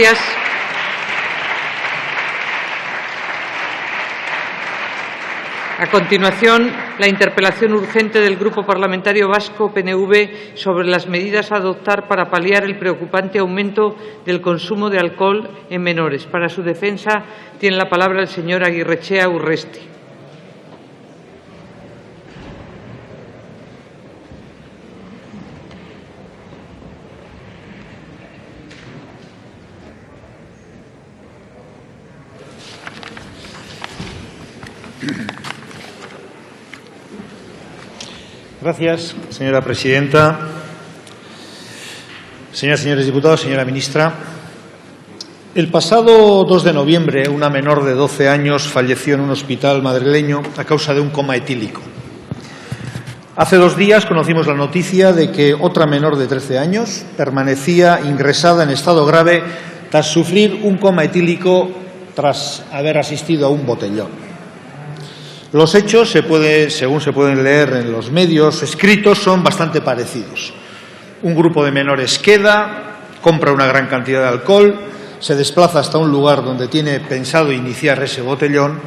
Gracias. A continuación, la interpelación urgente del Grupo Parlamentario Vasco PNV sobre las medidas a adoptar para paliar el preocupante aumento del consumo de alcohol en menores. Para su defensa, tiene la palabra el señor Aguirrechea Urresti. Gracias, señora presidenta. Señoras y señores diputados, señora ministra. El pasado 2 de noviembre, una menor de 12 años falleció en un hospital madrileño a causa de un coma etílico. Hace 2 días conocimos la noticia de que otra menor de 13 años permanecía ingresada en estado grave tras sufrir un coma etílico tras haber asistido a un botellón. Los hechos, según se pueden leer en los medios escritos, son bastante parecidos. Un grupo de menores queda, compra una gran cantidad de alcohol, se desplaza hasta un lugar donde tiene pensado iniciar ese botellón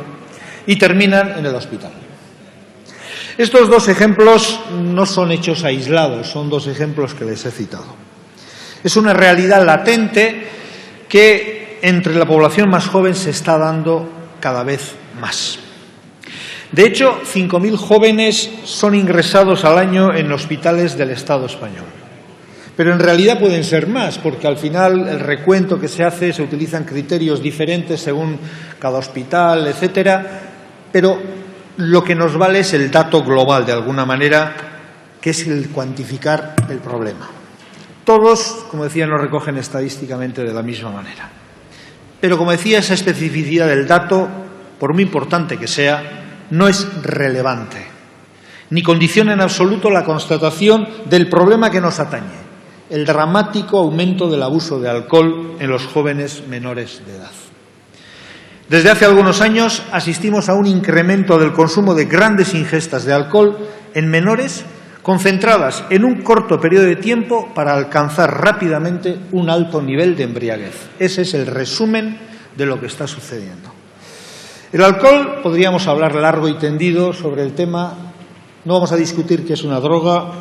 y terminan en el hospital. Estos 2 ejemplos no son hechos aislados, son 2 ejemplos que les he citado. Es una realidad latente que entre la población más joven se está dando cada vez más. De hecho, 5.000 jóvenes son ingresados al año en hospitales del Estado español. Pero en realidad pueden ser más, porque al final el recuento que se hace, se utilizan criterios diferentes según cada hospital, etcétera. Pero lo que nos vale es el dato global, de alguna manera, que es el cuantificar el problema. Todos, como decía, no recogen estadísticamente de la misma manera. Pero, como decía, esa especificidad del dato, por muy importante que sea, no es relevante, ni condiciona en absoluto la constatación del problema que nos atañe, el dramático aumento del abuso de alcohol en los jóvenes menores de edad. Desde hace algunos años asistimos a un incremento del consumo de grandes ingestas de alcohol en menores concentradas en un corto periodo de tiempo para alcanzar rápidamente un alto nivel de embriaguez. Ese es el resumen de lo que está sucediendo. El alcohol, podríamos hablar largo y tendido sobre el tema. No vamos a discutir que es una droga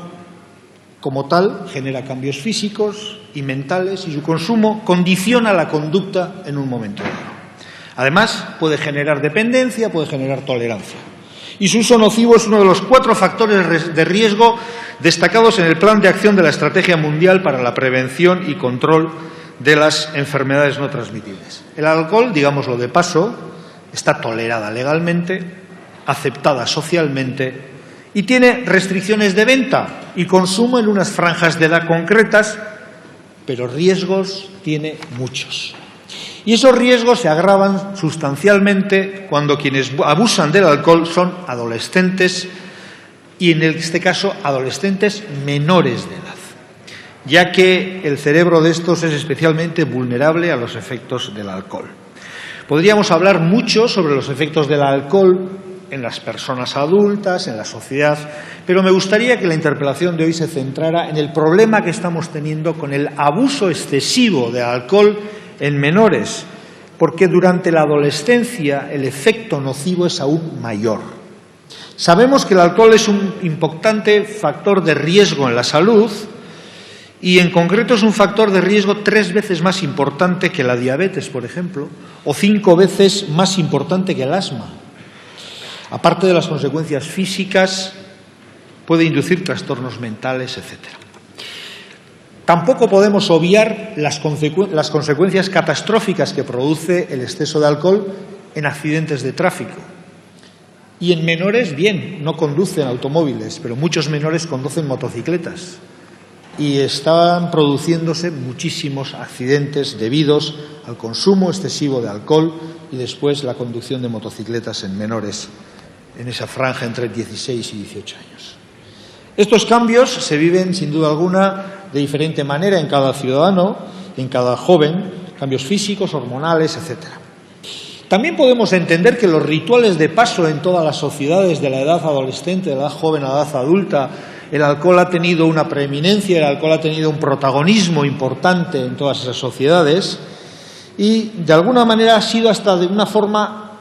como tal, genera cambios físicos y mentales y su consumo condiciona la conducta en un momento dado. Además, puede generar dependencia, puede generar tolerancia. Y su uso nocivo es uno de los 4 factores de riesgo destacados en el Plan de Acción de la Estrategia Mundial para la Prevención y Control de las Enfermedades No Transmitibles. El alcohol, digámoslo de paso, está tolerada legalmente, aceptada socialmente y tiene restricciones de venta y consumo en unas franjas de edad concretas, pero riesgos tiene muchos. Y esos riesgos se agravan sustancialmente cuando quienes abusan del alcohol son adolescentes y, en este caso, adolescentes menores de edad, ya que el cerebro de estos es especialmente vulnerable a los efectos del alcohol. Podríamos hablar mucho sobre los efectos del alcohol en las personas adultas, en la sociedad, pero me gustaría que la interpelación de hoy se centrara en el problema que estamos teniendo con el abuso excesivo de alcohol en menores, porque durante la adolescencia el efecto nocivo es aún mayor. Sabemos que el alcohol es un importante factor de riesgo en la salud y, en concreto, es un factor de riesgo 3 veces más importante que la diabetes, por ejemplo, o 5 veces más importante que el asma. Aparte de las consecuencias físicas, puede inducir trastornos mentales, etc. Tampoco podemos obviar las consecuencias catastróficas que produce el exceso de alcohol en accidentes de tráfico. Y en menores, bien, no conducen automóviles, pero muchos menores conducen motocicletas. Y están produciéndose muchísimos accidentes debidos al consumo excesivo de alcohol y después la conducción de motocicletas en menores en esa franja entre 16 y 18 años. Estos cambios se viven, sin duda alguna, de diferente manera en cada ciudadano, en cada joven, cambios físicos, hormonales, etc. También podemos entender que los rituales de paso en todas las sociedades de la edad adolescente, de la edad joven a la edad adulta, el alcohol ha tenido una preeminencia, el alcohol ha tenido un protagonismo importante en todas esas sociedades y de alguna manera ha sido hasta de una forma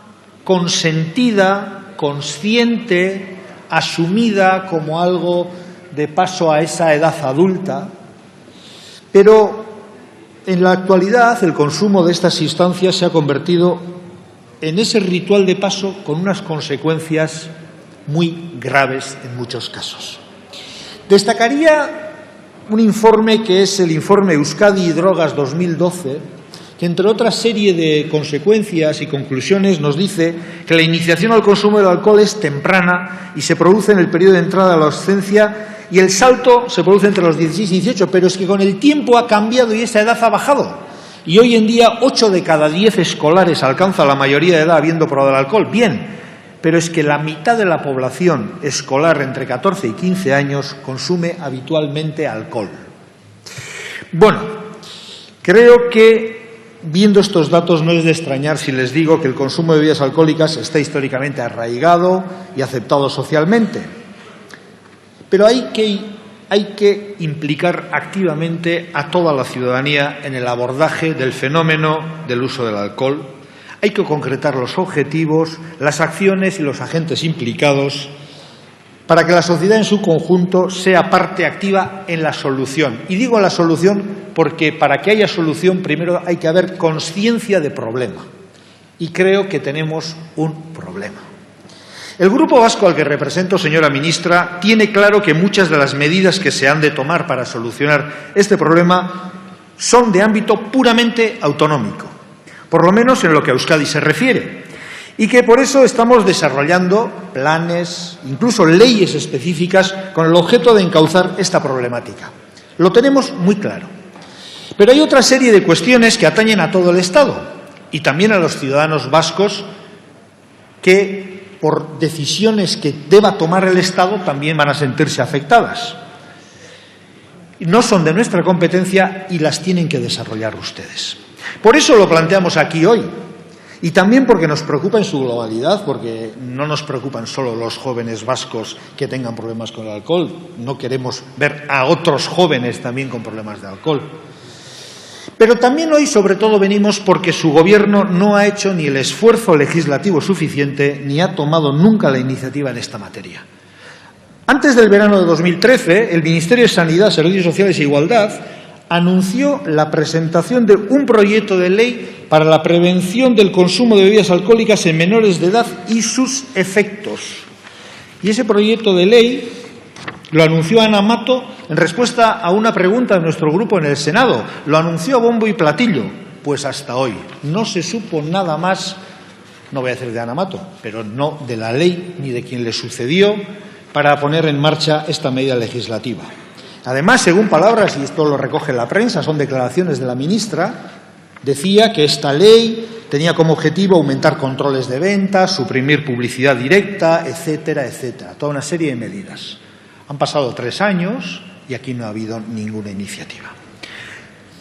consentida, consciente, asumida como algo de paso a esa edad adulta, pero en la actualidad el consumo de estas sustancias se ha convertido en ese ritual de paso con unas consecuencias muy graves en muchos casos. Destacaría un informe que es el informe Euskadi y Drogas 2012, que entre otra serie de consecuencias y conclusiones nos dice que la iniciación al consumo del alcohol es temprana y se produce en el periodo de entrada a la adolescencia y el salto se produce entre los 16 y 18, pero es que con el tiempo ha cambiado y esa edad ha bajado. Y hoy en día 8 de cada 10 escolares alcanza la mayoría de edad habiendo probado el alcohol. Bien, pero es que la mitad de la población escolar entre 14 y 15 años consume habitualmente alcohol. Bueno, creo que viendo estos datos no es de extrañar si les digo que el consumo de bebidas alcohólicas está históricamente arraigado y aceptado socialmente. Pero hay que implicar activamente a toda la ciudadanía en el abordaje del fenómeno del uso del alcohol. Hay que concretar los objetivos, las acciones y los agentes implicados para que la sociedad en su conjunto sea parte activa en la solución. Y digo la solución porque para que haya solución primero hay que haber conciencia de problema. Y creo que tenemos un problema. El Grupo Vasco al que represento, señora ministra, tiene claro que muchas de las medidas que se han de tomar para solucionar este problema son de ámbito puramente autonómico, por lo menos en lo que a Euskadi se refiere, y que por eso estamos desarrollando planes, incluso leyes específicas, con el objeto de encauzar esta problemática. Lo tenemos muy claro. Pero hay otra serie de cuestiones que atañen a todo el Estado y también a los ciudadanos vascos que por decisiones que deba tomar el Estado, también van a sentirse afectadas. No son de nuestra competencia y las tienen que desarrollar ustedes. Por eso lo planteamos aquí hoy. Y también porque nos preocupa en su globalidad, porque no nos preocupan solo los jóvenes vascos que tengan problemas con el alcohol. No queremos ver a otros jóvenes también con problemas de alcohol. Pero también hoy, sobre todo, venimos porque su Gobierno no ha hecho ni el esfuerzo legislativo suficiente ni ha tomado nunca la iniciativa en esta materia. Antes del verano de 2013, el Ministerio de Sanidad, Servicios Sociales e Igualdad anunció la presentación de un proyecto de ley para la prevención del consumo de bebidas alcohólicas en menores de edad y sus efectos. Y ese proyecto de ley lo anunció Ana Mato en respuesta a una pregunta de nuestro grupo en el Senado. Lo anunció a bombo y platillo. Pues hasta hoy no se supo nada más, no voy a decir de Ana Mato, pero no de la ley ni de quien le sucedió para poner en marcha esta medida legislativa. Además, según palabras, y esto lo recoge la prensa, son declaraciones de la ministra, decía que esta ley tenía como objetivo aumentar controles de ventas, suprimir publicidad directa, etcétera, etcétera. Toda una serie de medidas. Han pasado 3 años y aquí no ha habido ninguna iniciativa.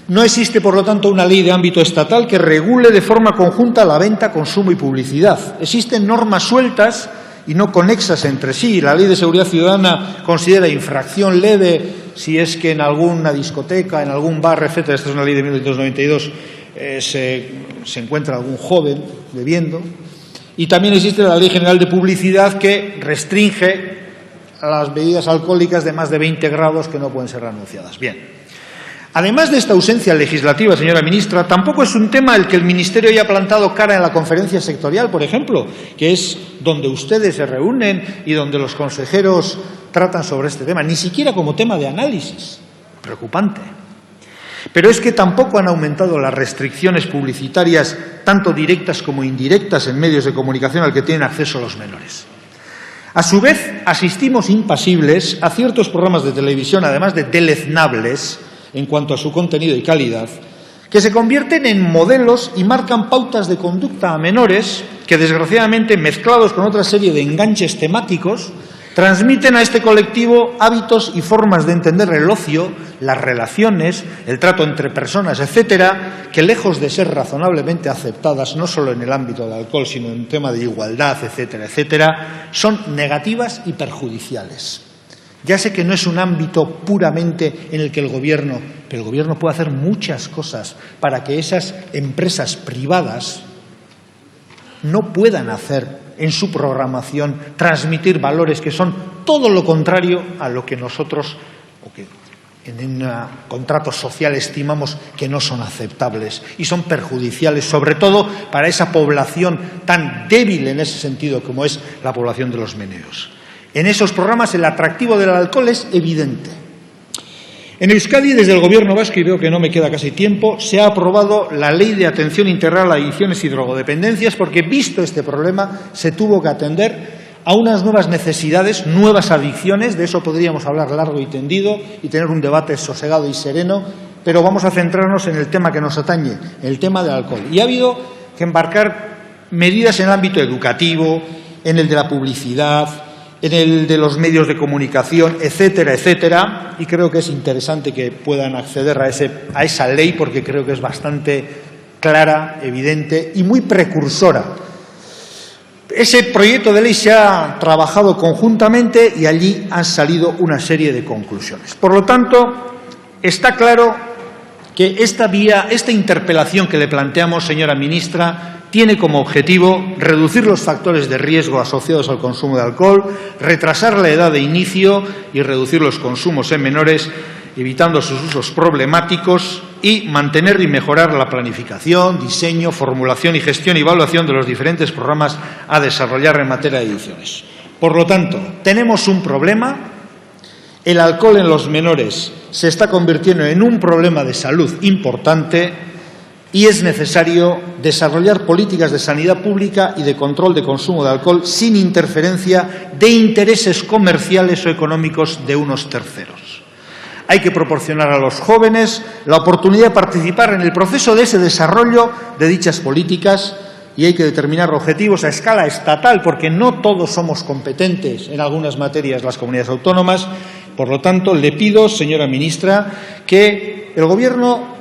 No existe, por lo tanto, una ley de ámbito estatal que regule de forma conjunta la venta, consumo y publicidad. Existen normas sueltas y no conexas entre sí. La Ley de Seguridad Ciudadana considera infracción leve si es que en alguna discoteca, en algún bar, etcétera, esta es una ley de 1992, se encuentra algún joven bebiendo. Y también existe la Ley General de Publicidad que restringe a las bebidas alcohólicas de más de 20 grados que no pueden ser anunciadas. Bien. Además de esta ausencia legislativa, señora ministra, tampoco es un tema al que el Ministerio haya plantado cara en la conferencia sectorial, por ejemplo, que es donde ustedes se reúnen y donde los consejeros tratan sobre este tema, ni siquiera como tema de análisis. Preocupante. Pero es que tampoco han aumentado las restricciones publicitarias, tanto directas como indirectas, en medios de comunicación al que tienen acceso los menores. A su vez, asistimos impasibles a ciertos programas de televisión, además de deleznables en cuanto a su contenido y calidad, que se convierten en modelos y marcan pautas de conducta a menores que, desgraciadamente, mezclados con otra serie de enganches temáticos, transmiten a este colectivo hábitos y formas de entender el ocio, las relaciones, el trato entre personas, etcétera, que lejos de ser razonablemente aceptadas, no solo en el ámbito del alcohol, sino en tema de igualdad, etcétera, etcétera, son negativas y perjudiciales. Ya sé que no es un ámbito puramente en el que el Gobierno, pero el Gobierno puede hacer muchas cosas para que esas empresas privadas no puedan hacer en su programación transmitir valores que son todo lo contrario a lo que nosotros, o que en un contrato social estimamos que no son aceptables y son perjudiciales, sobre todo para esa población tan débil en ese sentido como es la población de los meneos. En esos programas el atractivo del alcohol es evidente. En Euskadi, desde el Gobierno vasco, y veo que no me queda casi tiempo, se ha aprobado la Ley de Atención Integral a Adicciones y Drogodependencias porque, visto este problema, se tuvo que atender a unas nuevas necesidades, nuevas adicciones. De eso podríamos hablar largo y tendido y tener un debate sosegado y sereno, pero vamos a centrarnos en el tema que nos atañe, el tema del alcohol. Y ha habido que embarcar medidas en el ámbito educativo, en el de la publicidad, en el de los medios de comunicación, etcétera, etcétera, y creo que es interesante que puedan acceder a esa ley porque creo que es bastante clara, evidente y muy precursora. Ese proyecto de ley se ha trabajado conjuntamente y allí han salido una serie de conclusiones. Por lo tanto, está claro que esta interpelación que le planteamos, señora ministra, tiene como objetivo reducir los factores de riesgo asociados al consumo de alcohol, retrasar la edad de inicio y reducir los consumos en menores, evitando sus usos problemáticos, y mantener y mejorar la planificación, diseño, formulación y gestión y evaluación de los diferentes programas a desarrollar en materia de adicciones. Por lo tanto, tenemos un problema. El alcohol en los menores se está convirtiendo en un problema de salud importante y es necesario desarrollar políticas de sanidad pública y de control de consumo de alcohol sin interferencia de intereses comerciales o económicos de unos terceros. Hay que proporcionar a los jóvenes la oportunidad de participar en el proceso de ese desarrollo de dichas políticas y hay que determinar objetivos a escala estatal, porque no todos somos competentes en algunas materias las comunidades autónomas. Por lo tanto, le pido, señora ministra, que el Gobierno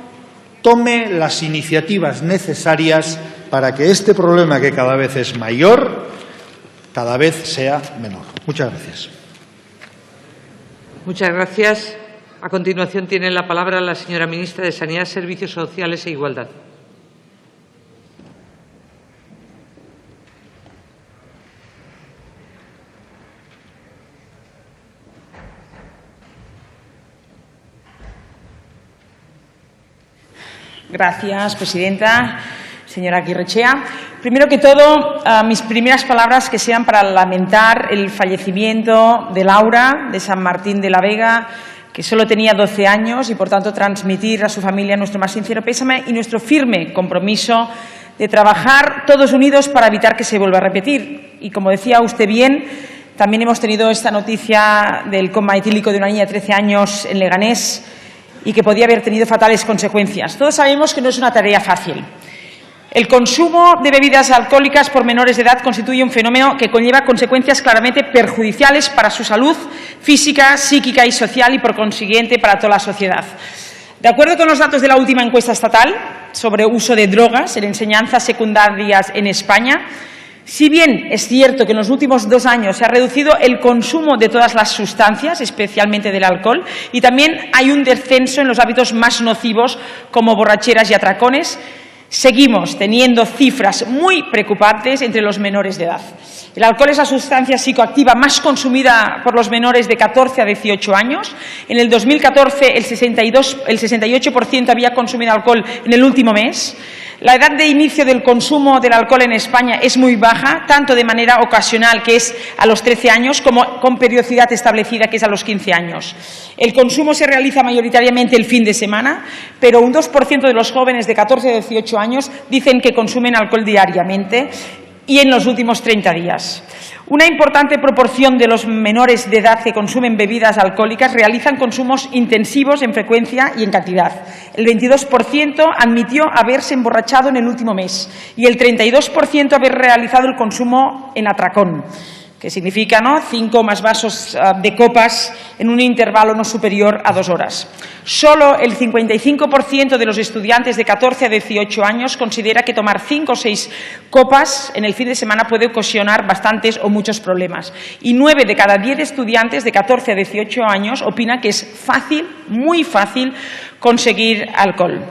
tome las iniciativas necesarias para que este problema, que cada vez es mayor, cada vez sea menor. Muchas gracias. Muchas gracias. A continuación tiene la palabra la señora ministra de Sanidad, Servicios Sociales e Igualdad. Gracias, presidenta. Señora Aguirrechea, primero que todo, mis primeras palabras que sean para lamentar el fallecimiento de Laura, de San Martín de la Vega, que solo tenía 12 años y, por tanto, transmitir a su familia nuestro más sincero pésame y nuestro firme compromiso de trabajar todos unidos para evitar que se vuelva a repetir. Y, como decía usted bien, también hemos tenido esta noticia del coma etílico de una niña de 13 años en Leganés y que podía haber tenido fatales consecuencias. Todos sabemos que no es una tarea fácil. El consumo de bebidas alcohólicas por menores de edad constituye un fenómeno que conlleva consecuencias claramente perjudiciales para su salud física, psíquica y social y, por consiguiente, para toda la sociedad. De acuerdo con los datos de la última encuesta estatal sobre uso de drogas en enseñanzas secundarias en España, si bien es cierto que en los últimos 2 años se ha reducido el consumo de todas las sustancias, especialmente del alcohol, y también hay un descenso en los hábitos más nocivos como borracheras y atracones, seguimos teniendo cifras muy preocupantes entre los menores de edad. El alcohol es la sustancia psicoactiva más consumida por los menores de 14 a 18 años. En el 2014 el 68% había consumido alcohol en el último mes. La edad de inicio del consumo del alcohol en España es muy baja, tanto de manera ocasional, que es a los 13 años, como con periodicidad establecida, que es a los 15 años. El consumo se realiza mayoritariamente el fin de semana, pero un 2% de los jóvenes de 14 a 18 años dicen que consumen alcohol diariamente y en los últimos 30 días. Una importante proporción de los menores de edad que consumen bebidas alcohólicas realizan consumos intensivos en frecuencia y en cantidad. El 22% admitió haberse emborrachado en el último mes y el 32% haber realizado el consumo en atracón. que significa, ¿no?, 5 más vasos de copas en un intervalo no superior a 2 horas. Solo el 55% de los estudiantes de 14 a 18 años considera que tomar 5 o 6 copas en el fin de semana puede ocasionar bastantes o muchos problemas. Y 9 de cada 10 estudiantes de 14 a 18 años opina que es fácil, muy fácil, conseguir alcohol.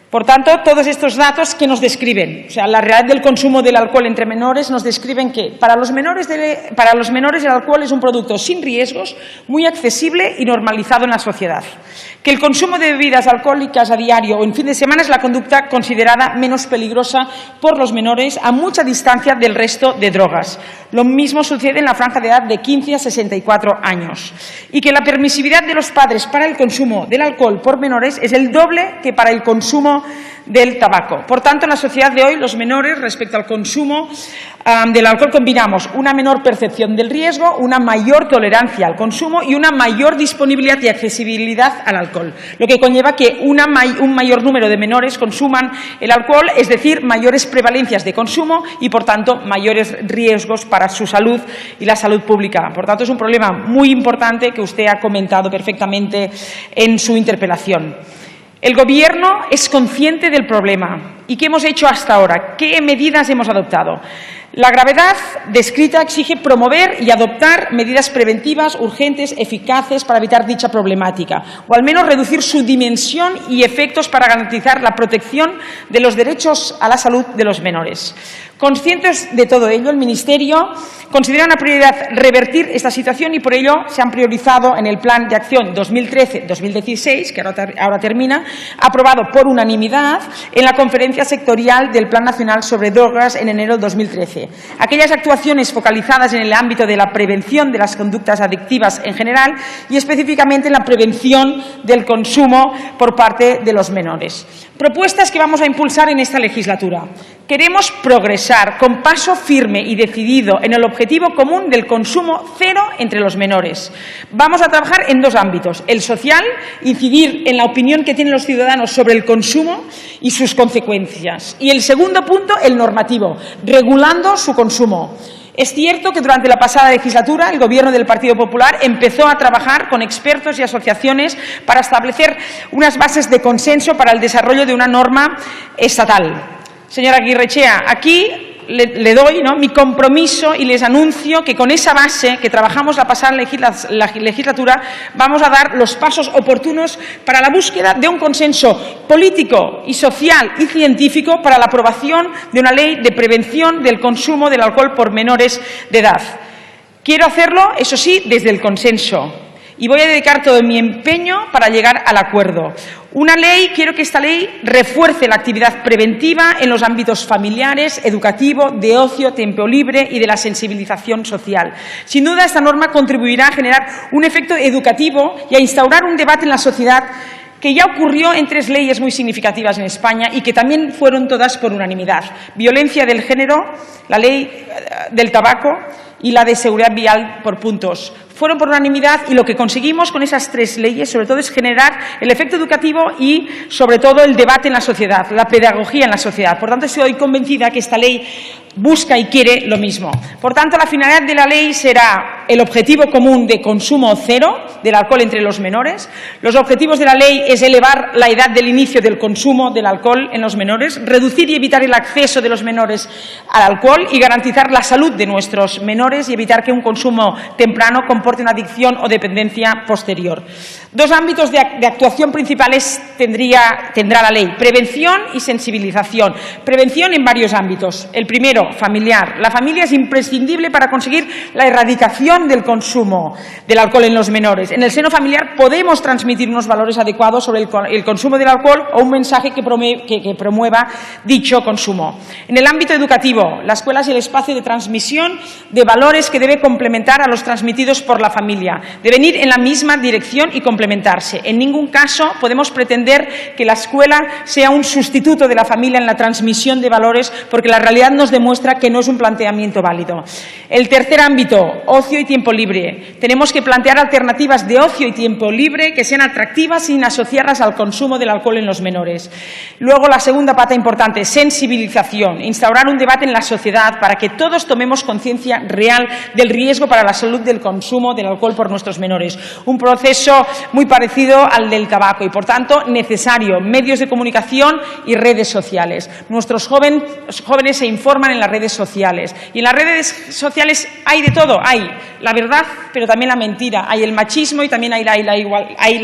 Por tanto, todos estos datos que nos describen, o sea, la realidad del consumo del alcohol entre menores nos describen que para los menores el alcohol es un producto sin riesgos, muy accesible y normalizado en la sociedad. Que el consumo de bebidas alcohólicas a diario o en fin de semana es la conducta considerada menos peligrosa por los menores a mucha distancia del resto de drogas. Lo mismo sucede en la franja de edad de 15 a 64 años. Y que la permisividad de los padres para el consumo del alcohol por menores es el doble que para el consumo del tabaco. Por tanto, en la sociedad de hoy, los menores, respecto al consumo del alcohol, combinamos una menor percepción del riesgo, una mayor tolerancia al consumo y una mayor disponibilidad y accesibilidad al alcohol, lo que conlleva que un mayor número de menores consuman el alcohol, es decir, mayores prevalencias de consumo y, por tanto, mayores riesgos para su salud y la salud pública. Por tanto, es un problema muy importante que usted ha comentado perfectamente en su interpelación. El Gobierno es consciente del problema. ¿Y qué hemos hecho hasta ahora? ¿Qué medidas hemos adoptado? La gravedad descrita exige promover y adoptar medidas preventivas, urgentes, eficaces para evitar dicha problemática, o al menos reducir su dimensión y efectos para garantizar la protección de los derechos a la salud de los menores. Conscientes de todo ello, el Ministerio considera una prioridad revertir esta situación y por ello se han priorizado en el Plan de Acción 2013-2016, que ahora termina, aprobado por unanimidad en la Conferencia Sectorial del Plan Nacional sobre Drogas en enero de 2013. Aquellas actuaciones focalizadas en el ámbito de la prevención de las conductas adictivas en general y específicamente en la prevención del consumo por parte de los menores. Propuestas que vamos a impulsar en esta legislatura. Queremos progresar con paso firme y decidido en el objetivo común del consumo cero entre los menores. Vamos a trabajar en 2 ámbitos. El social, incidir en la opinión que tienen los ciudadanos sobre el consumo y sus consecuencias. Y el segundo punto, el normativo, regulando su consumo. Es cierto que durante la pasada legislatura el Gobierno del Partido Popular empezó a trabajar con expertos y asociaciones para establecer unas bases de consenso para el desarrollo de una norma estatal. Señora Aguirrechea, aquí le doy, ¿no?, mi compromiso y les anuncio que con esa base que trabajamos la pasada legislatura vamos a dar los pasos oportunos para la búsqueda de un consenso político y social y científico para la aprobación de una ley de prevención del consumo del alcohol por menores de edad. Quiero hacerlo, eso sí, desde el consenso. Y voy a dedicar todo mi empeño para llegar al acuerdo. Quiero que esta ley refuerce la actividad preventiva en los ámbitos familiares, educativo, de ocio, tiempo libre y de la sensibilización social. Sin duda, esta norma contribuirá a generar un efecto educativo y a instaurar un debate en la sociedad que ya ocurrió en 3 leyes muy significativas en España y que también fueron todas por unanimidad. Violencia del género, la ley del tabaco y la de seguridad vial por puntos. Fueron por unanimidad y lo que conseguimos con esas 3 leyes sobre todo es generar el efecto educativo y sobre todo el debate en la sociedad, la pedagogía en la sociedad. Por tanto, estoy convencida que esta ley busca y quiere lo mismo. Por tanto, la finalidad de la ley será el objetivo común de consumo cero del alcohol entre los menores. Los objetivos de la ley es elevar la edad del inicio del consumo del alcohol en los menores, reducir y evitar el acceso de los menores al alcohol y garantizar la salud de nuestros menores y evitar que un consumo temprano comporte una adicción o dependencia posterior. 2 ámbitos de actuación principales tendrá la ley: prevención y sensibilización. Prevención en varios ámbitos. El primero, familiar. La familia es imprescindible para conseguir la erradicación del consumo del alcohol en los menores. En el seno familiar podemos transmitir unos valores adecuados sobre el consumo del alcohol o un mensaje que promueva dicho consumo. En el ámbito educativo, la escuela es el espacio de transmisión de valores que debe complementar a los transmitidos por por la familia. Deben ir en la misma dirección y complementarse. En ningún caso podemos pretender que la escuela sea un sustituto de la familia en la transmisión de valores, porque la realidad nos demuestra que no es un planteamiento válido. El tercer ámbito, ocio y tiempo libre. Tenemos que plantear alternativas de ocio y tiempo libre que sean atractivas sin asociarlas al consumo del alcohol en los menores. Luego, la segunda pata importante, sensibilización. Instaurar un debate en la sociedad para que todos tomemos conciencia real del riesgo para la salud del consumo del alcohol por nuestros menores. Un proceso muy parecido al del tabaco y, por tanto, necesario. Medios de comunicación y redes sociales. Nuestros jóvenes se informan en las redes sociales. Y en las redes sociales hay de todo. Hay la verdad, pero también la mentira. Hay el machismo y también hay la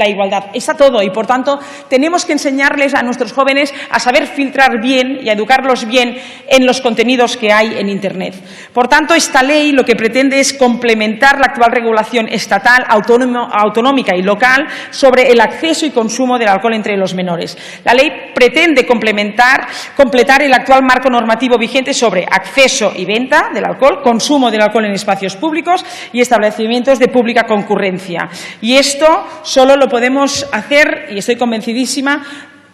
igualdad. Está todo y, por tanto, tenemos que enseñarles a nuestros jóvenes a saber filtrar bien y a educarlos bien en los contenidos que hay en Internet. Por tanto, esta ley lo que pretende es complementar la actual regulación estatal, autonómica y local sobre el acceso y consumo del alcohol entre los menores. La ley pretende completar el actual marco normativo vigente sobre acceso y venta del alcohol, consumo del alcohol en espacios públicos y establecimientos de pública concurrencia. Y esto solo lo podemos hacer, y estoy convencidísima,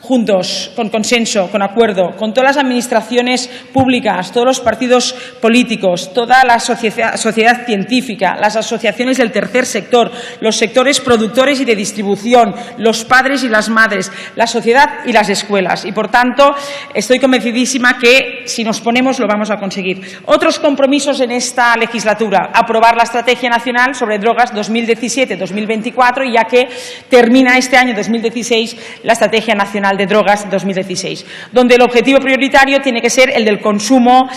juntos, con consenso, con acuerdo, con todas las administraciones públicas, todos los partidos políticos, toda la sociedad científica, las asociaciones del tercer sector, los sectores productores y de distribución, los padres y las madres, la sociedad y las escuelas. Y, por tanto, estoy convencidísima que, si nos ponemos, lo vamos a conseguir. Otros compromisos en esta legislatura: aprobar la Estrategia Nacional sobre Drogas 2017-2024, ya que termina este año 2016 la Estrategia Nacional de Drogas 2016, donde el objetivo prioritario tiene que ser el del consumo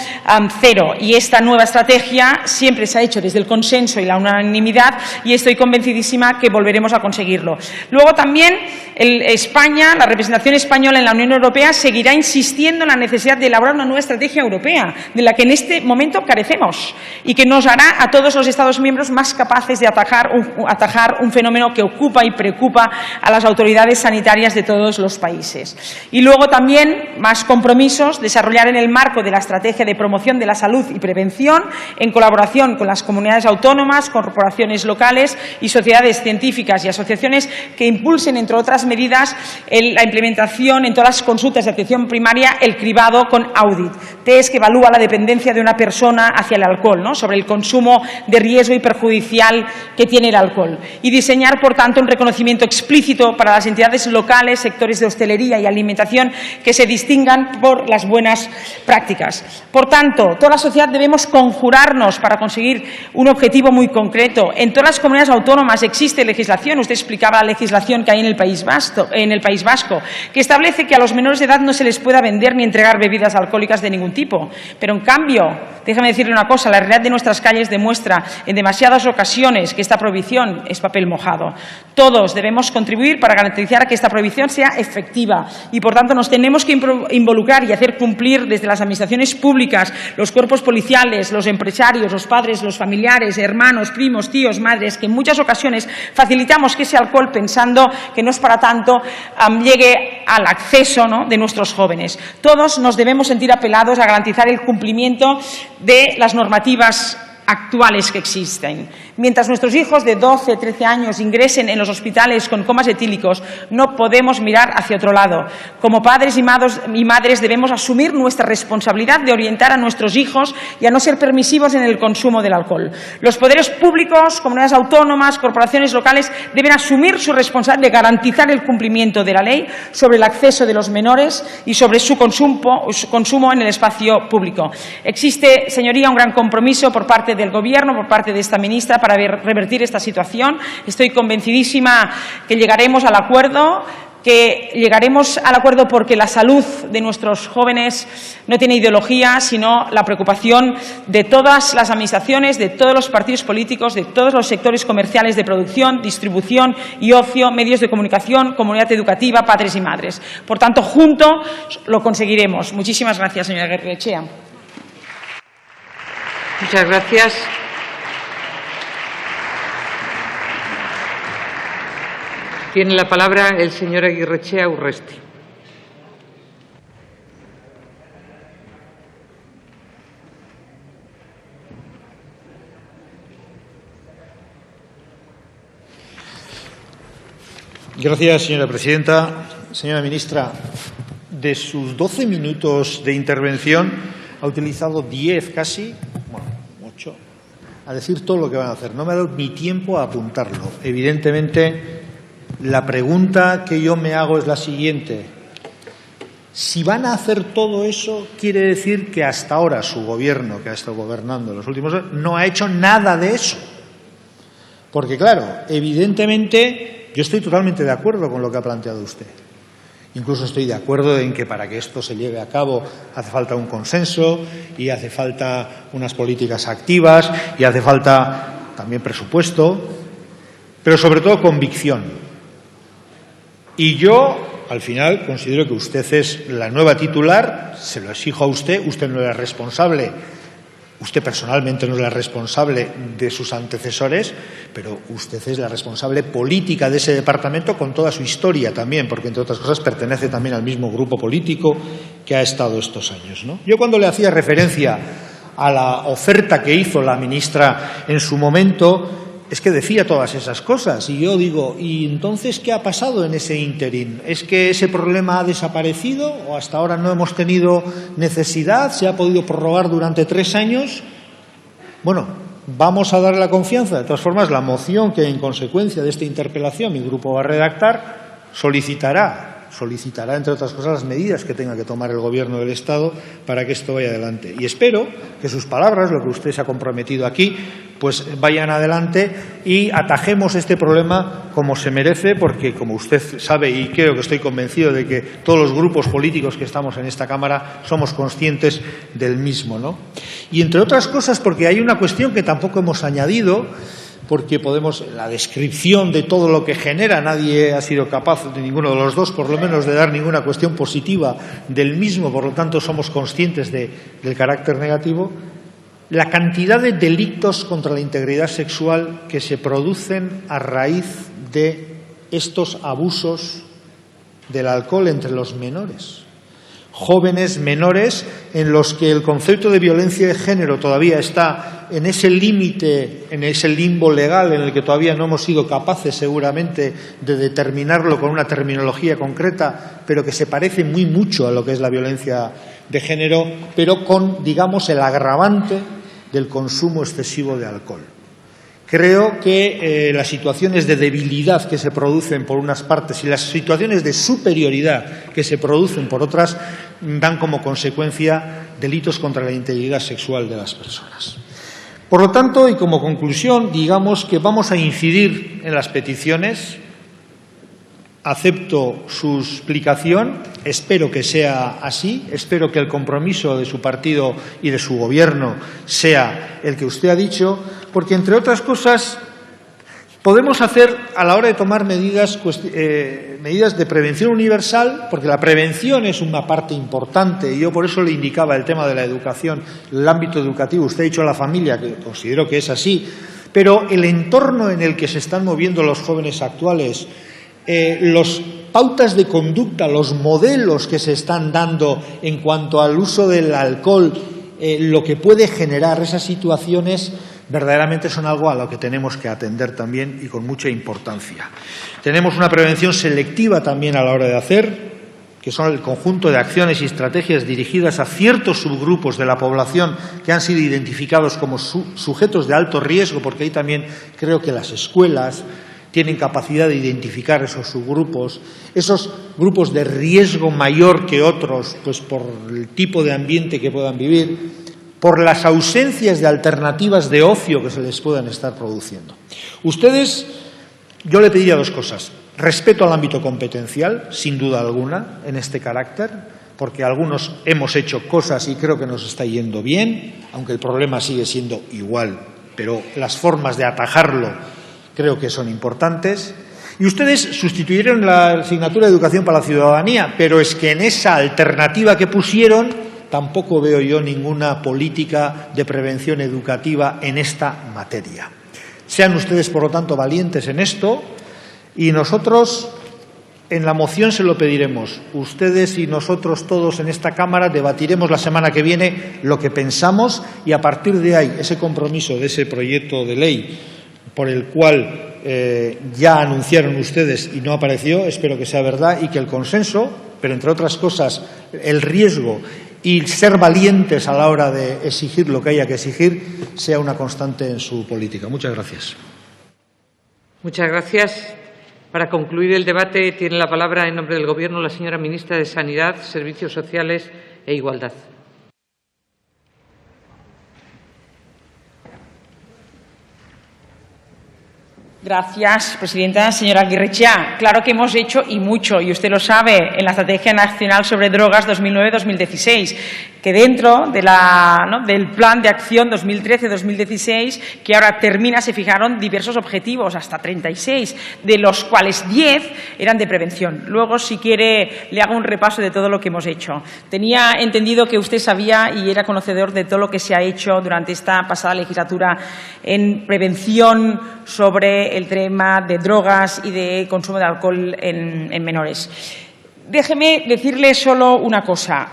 cero. Y esta nueva estrategia siempre se ha hecho desde el consenso y la unanimidad, y estoy convencidísima que volveremos a conseguirlo. Luego también España, la representación española en la Unión Europea, seguirá insistiendo en la necesidad de elaborar una nueva estrategia europea, de la que en este momento carecemos, y que nos hará a todos los Estados miembros más capaces de atajar un fenómeno que ocupa y preocupa a las autoridades sanitarias de todos los países. Y luego también más compromisos: desarrollar en el marco de la estrategia de promoción de la salud y prevención, en colaboración con las comunidades autónomas, corporaciones locales y sociedades científicas y asociaciones, que impulsen, entre otras medidas, la implementación en todas las consultas de atención primaria el cribado con audit, test que evalúa la dependencia de una persona hacia el alcohol, ¿no?, sobre el consumo de riesgo y perjudicial que tiene el alcohol. Y diseñar, por tanto, un reconocimiento explícito para las entidades locales, sectores de hostelería y alimentación que se distingan por las buenas prácticas. Por tanto, toda la sociedad debemos conjurarnos para conseguir un objetivo muy concreto. En todas las comunidades autónomas existe legislación, usted explicaba la legislación que hay en el País Vasco, que establece que a los menores de edad no se les pueda vender ni entregar bebidas alcohólicas de ningún tipo. Pero, en cambio, déjame decirle una cosa: la realidad de nuestras calles demuestra en demasiadas ocasiones que esta prohibición es papel mojado. Todos debemos contribuir para garantizar que esta prohibición sea efectiva, y, por tanto, nos tenemos que involucrar y hacer cumplir desde las administraciones públicas, los cuerpos policiales, los empresarios, los padres, los familiares, hermanos, primos, tíos, madres, que en muchas ocasiones facilitamos que ese alcohol, pensando que no es para tanto, llegue al acceso, ¿no?, de nuestros jóvenes. Todos nos debemos sentir apelados a garantizar el cumplimiento de las normativas actuales que existen. Mientras nuestros hijos de 12, 13 años ingresen en los hospitales con comas etílicos, no podemos mirar hacia otro lado. Como padres y madres debemos asumir nuestra responsabilidad de orientar a nuestros hijos y a no ser permisivos en el consumo del alcohol. Los poderes públicos, comunidades autónomas, corporaciones locales deben asumir su responsabilidad de garantizar el cumplimiento de la ley sobre el acceso de los menores y sobre su consumo en el espacio público. Existe, señoría, un gran compromiso por parte del Gobierno, por parte de esta ministra, para revertir esta situación. Estoy convencidísima que llegaremos al acuerdo, porque la salud de nuestros jóvenes no tiene ideología, sino la preocupación de todas las administraciones, de todos los partidos políticos, de todos los sectores comerciales de producción, distribución y ocio, medios de comunicación, comunidad educativa, padres y madres. Por tanto, juntos lo conseguiremos. Muchísimas gracias, señora Aguirrechea. Muchas gracias. Tiene la palabra el señor Aguirrechea Urresti. Gracias, señora presidenta. Señora ministra, de sus 12 minutos de intervención ha utilizado 10 casi, bueno, 8, a decir todo lo que van a hacer. No me ha dado ni tiempo a apuntarlo. Evidentemente, la pregunta que yo me hago es la siguiente. Si van a hacer todo eso, quiere decir que hasta ahora su gobierno, que ha estado gobernando en los últimos años, no ha hecho nada de eso. Porque, claro, evidentemente, yo estoy totalmente de acuerdo con lo que ha planteado usted. Incluso estoy de acuerdo en que para que esto se lleve a cabo hace falta un consenso y hace falta unas políticas activas y hace falta también presupuesto, pero sobre todo convicción. Y yo, al final, considero que usted es la nueva titular, se lo exijo a usted, usted no era responsable, usted personalmente no es la responsable de sus antecesores, pero usted es la responsable política de ese departamento con toda su historia también, porque entre otras cosas pertenece también al mismo grupo político que ha estado estos años, ¿no? Yo cuando le hacía referencia a la oferta que hizo la ministra en su momento, es que decía todas esas cosas y yo digo, ¿y entonces qué ha pasado en ese ínterin? ¿Es que ese problema ha desaparecido o hasta ahora no hemos tenido necesidad? ¿Se ha podido prorrogar durante 3 años? Bueno, vamos a darle la confianza. De todas formas, la moción que en consecuencia de esta interpelación mi grupo va a redactar solicitará, entre otras cosas, las medidas que tenga que tomar el Gobierno del Estado para que esto vaya adelante. Y espero que sus palabras, lo que usted se ha comprometido aquí, pues vayan adelante y atajemos este problema como se merece, porque, como usted sabe, y creo que estoy convencido de que todos los grupos políticos que estamos en esta Cámara somos conscientes del mismo, ¿no? Y, entre otras cosas, porque hay una cuestión que tampoco hemos añadido, porque podemos, la descripción de todo lo que genera, nadie ha sido capaz, de ninguno de los dos, por lo menos, de dar ninguna cuestión positiva del mismo, por lo tanto somos conscientes del carácter negativo, la cantidad de delitos contra la integridad sexual que se producen a raíz de estos abusos del alcohol entre los menores. Jóvenes menores en los que el concepto de violencia de género todavía está en ese límite, en ese limbo legal en el que todavía no hemos sido capaces seguramente de determinarlo con una terminología concreta, pero que se parece muy mucho a lo que es la violencia de género, pero con, digamos, el agravante del consumo excesivo de alcohol. Creo que las situaciones de debilidad que se producen por unas partes y las situaciones de superioridad que se producen por otras dan como consecuencia delitos contra la integridad sexual de las personas. Por lo tanto, y como conclusión, digamos que vamos a incidir en las peticiones. Acepto su explicación, espero que sea así, espero que el compromiso de su partido y de su Gobierno sea el que usted ha dicho, porque, entre otras cosas, podemos hacer, a la hora de tomar medidas de prevención universal, porque la prevención es una parte importante, y yo por eso le indicaba el tema de la educación, el ámbito educativo. Usted ha dicho la familia, que considero que es así, pero el entorno en el que se están moviendo los jóvenes actuales, los pautas de conducta, los modelos que se están dando en cuanto al uso del alcohol, lo que puede generar esas situaciones, verdaderamente son algo a lo que tenemos que atender también y con mucha importancia. Tenemos una prevención selectiva también a la hora de hacer, que son el conjunto de acciones y estrategias dirigidas a ciertos subgrupos de la población que han sido identificados como sujetos de alto riesgo, porque ahí también creo que las escuelas tienen capacidad de identificar esos subgrupos, esos grupos de riesgo mayor que otros, pues por el tipo de ambiente que puedan vivir, por las ausencias de alternativas de ocio que se les puedan estar produciendo. Ustedes, yo le pediría 2 cosas. Respeto al ámbito competencial, sin duda alguna, en este carácter, porque algunos hemos hecho cosas y creo que nos está yendo bien, aunque el problema sigue siendo igual, pero las formas de atajarlo creo que son importantes. Y ustedes sustituyeron la asignatura de Educación para la Ciudadanía, pero es que en esa alternativa que pusieron tampoco veo yo ninguna política de prevención educativa en esta materia. Sean ustedes, por lo tanto, valientes en esto y nosotros en la moción se lo pediremos. Ustedes y nosotros todos en esta Cámara debatiremos la semana que viene lo que pensamos y a partir de ahí ese compromiso de ese proyecto de ley por el cual ya anunciaron ustedes y no apareció, espero que sea verdad, y que el consenso, pero entre otras cosas el riesgo y ser valientes a la hora de exigir lo que haya que exigir, sea una constante en su política. Muchas gracias. Muchas gracias. Para concluir el debate, tiene la palabra en nombre del Gobierno la señora ministra de Sanidad, Servicios Sociales e Igualdad. Gracias, presidenta. Señora Aguirrechea, claro que hemos hecho y mucho, y usted lo sabe, en la Estrategia Nacional sobre Drogas 2009-2016, que dentro de del Plan de Acción 2013-2016, que ahora termina, se fijaron diversos objetivos, hasta 36, de los cuales 10 eran de prevención. Luego, si quiere, le hago un repaso de todo lo que hemos hecho. Tenía entendido que usted sabía y era conocedor de todo lo que se ha hecho durante esta pasada legislatura en prevención sobre el tema de drogas y de consumo de alcohol en menores. Déjeme decirle solo una cosa.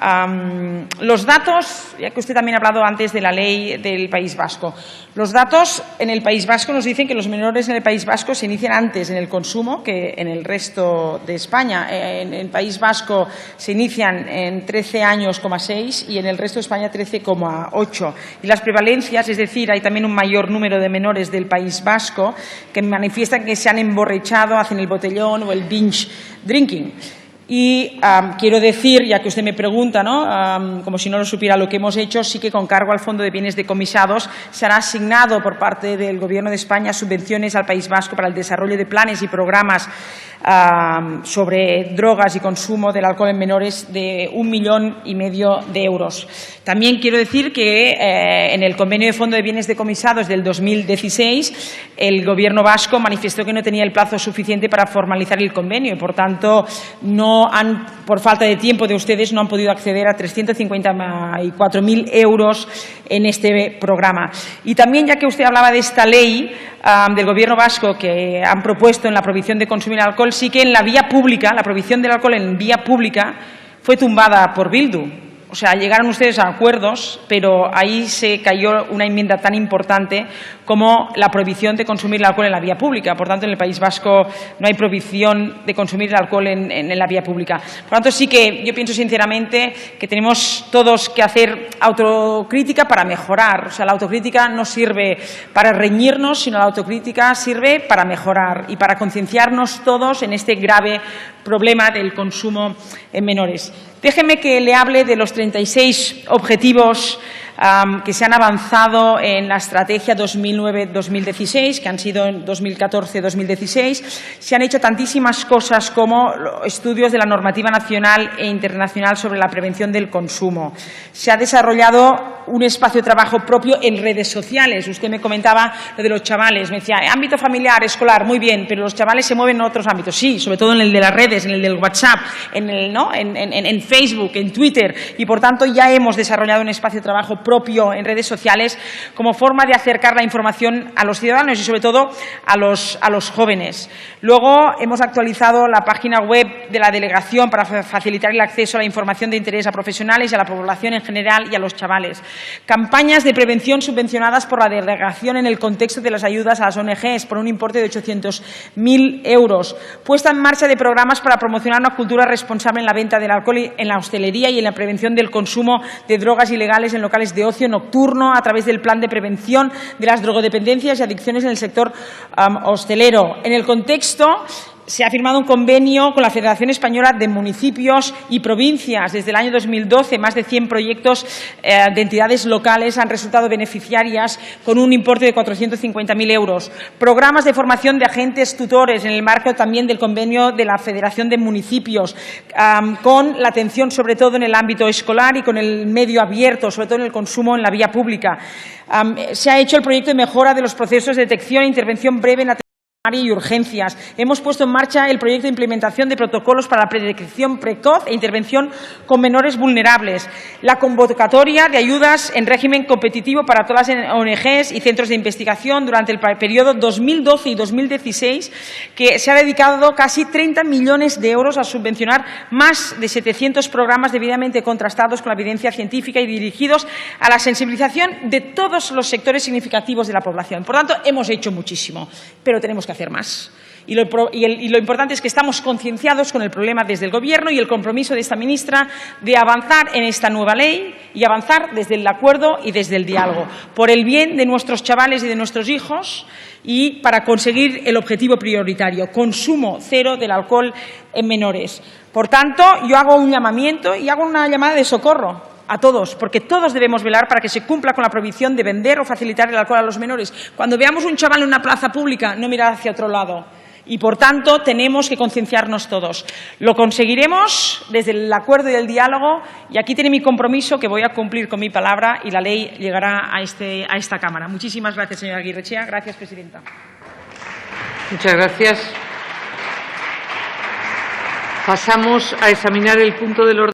Los datos, ya que usted también ha hablado antes de la ley del País Vasco, los datos en el País Vasco nos dicen que los menores en el País Vasco se inician antes en el consumo que en el resto de España. En el País Vasco se inician en 13 años, 6 y en el resto de España 13,8. Y las prevalencias, es decir, hay también un mayor número de menores del País Vasco que manifiestan que se han emborrachado, hacen el botellón o el binge drinking. Y quiero decir, ya que usted me pregunta, como si no lo supiera lo que hemos hecho, sí que con cargo al Fondo de Bienes Decomisados se han asignado por parte del Gobierno de España subvenciones al País Vasco para el desarrollo de planes y programas sobre drogas y consumo del alcohol en menores de 1,5 millones de euros. También quiero decir que en el convenio de Fondo de Bienes Decomisados del 2016 el Gobierno vasco manifestó que no tenía el plazo suficiente para formalizar el convenio y, por tanto, por falta de tiempo de ustedes, no han podido acceder a 354.000 euros en este programa. Y también, ya que usted hablaba de esta ley del Gobierno vasco que han propuesto en la prohibición de consumir alcohol, sí que en la vía pública, la prohibición del alcohol en vía pública fue tumbada por Bildu. O sea, llegaron ustedes a acuerdos, pero ahí se cayó una enmienda tan importante como la prohibición de consumir el alcohol en la vía pública. Por tanto, en el País Vasco no hay prohibición de consumir el alcohol en la vía pública. Por tanto, sí que yo pienso sinceramente que tenemos todos que hacer autocrítica para mejorar. O sea, la autocrítica no sirve para reñirnos, sino la autocrítica sirve para mejorar y para concienciarnos todos en este grave problema del consumo en menores. Déjeme que le hable de los 36 objetivos que se han avanzado en la estrategia 2009-2016, que han sido en 2014-2016. Se han hecho tantísimas cosas como estudios de la normativa nacional e internacional sobre la prevención del consumo. Se ha desarrollado un espacio de trabajo propio en redes sociales. Usted me comentaba lo de los chavales. Me decía, ámbito familiar, escolar, muy bien, pero los chavales se mueven en otros ámbitos. Sí, sobre todo en el de las redes, en el del WhatsApp, en Facebook, en Twitter. Y, por tanto, ya hemos desarrollado un espacio de trabajo propio en redes sociales como forma de acercar la información a los ciudadanos y, sobre todo, a los jóvenes. Luego, hemos actualizado la página web de la delegación para facilitar el acceso a la información de interés a profesionales y a la población en general y a los chavales. Campañas de prevención subvencionadas por la delegación en el contexto de las ayudas a las ONGs por un importe de 800.000 euros. Puesta en marcha de programas para promocionar una cultura responsable en la venta del alcohol en la hostelería y en la prevención del consumo de drogas ilegales en locales de ocio nocturno a través del Plan de Prevención de las Drogodependencias y Adicciones en el sector hostelero. En el contexto, se ha firmado un convenio con la Federación Española de Municipios y Provincias. Desde el año 2012, más de 100 proyectos de entidades locales han resultado beneficiarias con un importe de 450.000 euros. Programas de formación de agentes tutores en el marco también del convenio de la Federación de Municipios, con la atención sobre todo en el ámbito escolar y con el medio abierto, sobre todo en el consumo en la vía pública. Se ha hecho el proyecto de mejora de los procesos de detección e intervención breve en la y urgencias. Hemos puesto en marcha el proyecto de implementación de protocolos para la detección precoz e intervención con menores vulnerables. La convocatoria de ayudas en régimen competitivo para todas las ONGs y centros de investigación durante el periodo 2012 y 2016, que se ha dedicado casi 30 millones de euros a subvencionar más de 700 programas debidamente contrastados con la evidencia científica y dirigidos a la sensibilización de todos los sectores significativos de la población. Por tanto, hemos hecho muchísimo, pero tenemos que hacer más. Y lo importante es que estamos concienciados con el problema desde el Gobierno y el compromiso de esta ministra de avanzar en esta nueva ley y avanzar desde el acuerdo y desde el diálogo, por el bien de nuestros chavales y de nuestros hijos y para conseguir el objetivo prioritario, consumo cero del alcohol en menores. Por tanto, yo hago un llamamiento y hago una llamada de socorro a todos, porque todos debemos velar para que se cumpla con la prohibición de vender o facilitar el alcohol a los menores. Cuando veamos un chaval en una plaza pública, no mirar hacia otro lado. Y, por tanto, tenemos que concienciarnos todos. Lo conseguiremos desde el acuerdo y el diálogo, y aquí tiene mi compromiso, que voy a cumplir con mi palabra, y la ley llegará a esta Cámara. Muchísimas gracias, señora Aguirrechea. Gracias, presidenta. Muchas gracias. Pasamos a examinar el punto del orden.